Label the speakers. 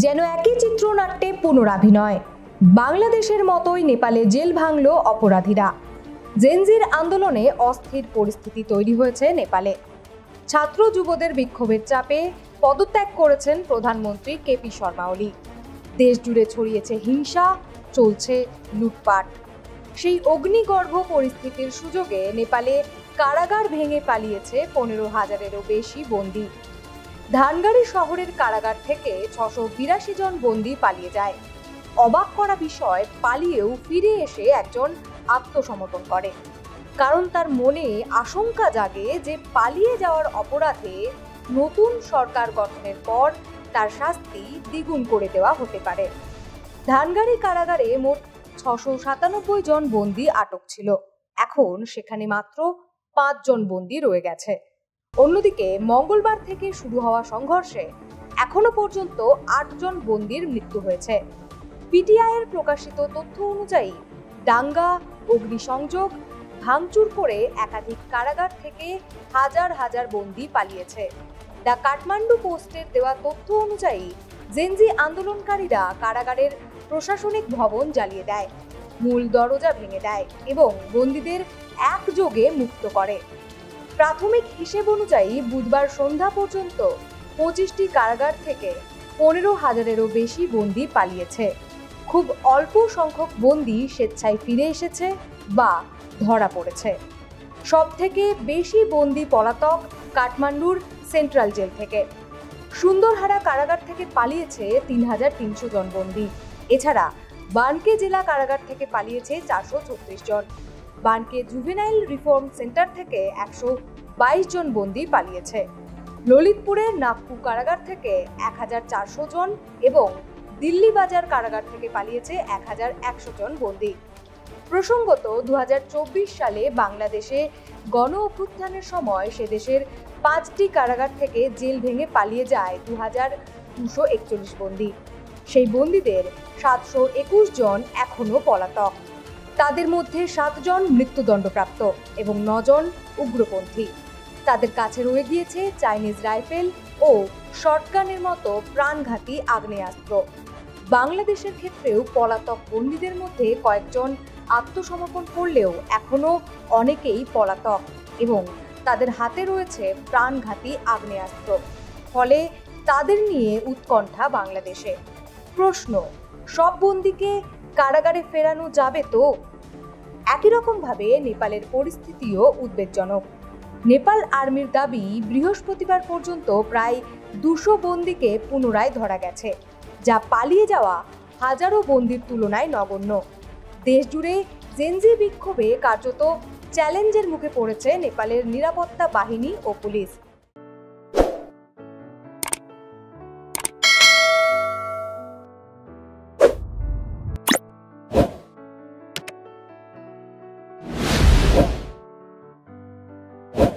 Speaker 1: যেন একই চিত্রনাট্যে পুনরাভিনয়। বাংলাদেশের মতোই নেপালে জেল ভাঙল অপরাধীরা। জেনজির আন্দোলনে অস্থির পরিস্থিতি তৈরি হয়েছে নেপালে। ছাত্র যুবদের বিক্ষোভের চাপে পদত্যাগ করেছেন প্রধানমন্ত্রী কেপি শর্মা ওলি। দেশ জুড়ে ছড়িয়েছে হিংসা, চলছে লুটপাট। সেই অগ্নিগর্ভ পরিস্থিতির সুযোগে নেপালে কারাগার ভেঙে পালিয়েছে 15,000-এরও বেশি বন্দী। ধানগাড়ি শহরের কারাগার থেকে 682 জন বন্দী পালিয়ে যায়। অবাক করা বিষয়, পালিয়েও ফিরে এসে একজন আত্মসমর্পণ করে, কারণ তার মনে আশঙ্কা জাগে যে পালিয়ে যাওয়ার অপরাধে নতুন সরকার গঠনের পর তার শাস্তি দ্বিগুণ করে দেওয়া হতে পারে। ধানগাড়ি কারাগারে মোট 697 জন বন্দী আটক ছিল। এখন সেখানে মাত্র 5 জন বন্দী রয়ে গেছে। অন্যদিকে মঙ্গলবার থেকে শুরু হওয়া সংঘর্ষে এখনো পর্যন্ত 8 জন বন্দীর মৃত্যু হয়েছে। পিটিআইয়ের প্রকাশিত তথ্য অনুযায়ী দাঙ্গা, অগ্নিসংযোগ, ভাঙচুর করে একাধিক কারাগার থেকে হাজার হাজার বন্দী পালিয়েছে। দ্য কাঠমান্ডু পোস্টের দেওয়া তথ্য অনুযায়ী জেনজি আন্দোলনকারীরা কারাগারের প্রশাসনিক ভবন জ্বালিয়ে দেয়, মূল দরজা ভেঙে দেয় এবং বন্দীদের একযোগে মুক্ত করে। প্রাথমিক হিসেব অনুযায়ী বুধবার সন্ধ্যা পর্যন্ত 25টি কারাগার থেকে 15,000-এরও বেশি বন্দী পালিয়েছে। খুব অল্প সংখ্যক বন্দী স্বেচ্ছায় ফিরে এসেছে বা ধরা পড়েছে। সবথেকে বেশি বন্দী পলাতক কাঠমান্ডুর সেন্ট্রাল জেল থেকে। সুন্দরহারা কারাগার থেকে পালিয়েছে 3,300 জন বন্দী। এছাড়া বানকে জেলা কারাগার থেকে পালিয়েছে 436 জন। বানকে জুভেনাইল রিফর্ম সেন্টার থেকে 122 জন বন্দী পালিয়েছে। ললিতপুরের নাগপু কারাগার থেকে 1,400 জন এবং দিল্লি বাজার কারাগার থেকে পালিয়েছে 1,100 জন বন্দী। প্রসঙ্গত, 2024 সালে বাংলাদেশে গণ অভ্যুত্থানের সময় সে দেশের 5টি কারাগার থেকে জেল ভেঙে পালিয়ে যায় 2,241 বন্দী। সেই বন্দীদের 721 জন এখনো পলাতক। তাদের মধ্যে 7 জন মৃত্যুদণ্ডপ্রাপ্ত এবং 9 জন উগ্রপন্থী। তাদের কাছে রয়ে গিয়েছে চাইনিজ রাইফেল ও শটগানের মতো প্রাণঘাতী আগ্নেয়াস্ত্র। বাংলাদেশের ক্ষেত্রেও পলাতক বন্দীদের মধ্যে কয়েকজন আত্মসমর্পণ করলেও এখনো অনেকেই পলাতক এবং তাদের হাতে রয়েছে প্রাণঘাতী আগ্নেয়াস্ত্র। ফলে তাদের নিয়ে উৎকণ্ঠা বাংলাদেশে। প্রশ্ন, সব বন্দীকে কারাগারে ফেরানো যাবে তো? একই রকমভাবে নেপালের পরিস্থিতিও উদ্বেগজনক। নেপাল আর্মির দাবি, বৃহস্পতিবার পর্যন্ত প্রায় 200 বন্দীকে পুনরায় ধরা গেছে, যা পালিয়ে যাওয়া হাজারো বন্দীর তুলনায় নগণ্য। দেশ জুড়ে জেনজি বিক্ষোভে কার্যত চ্যালেঞ্জের মুখে পড়েছে নেপালের নিরাপত্তা বাহিনী ও পুলিশ।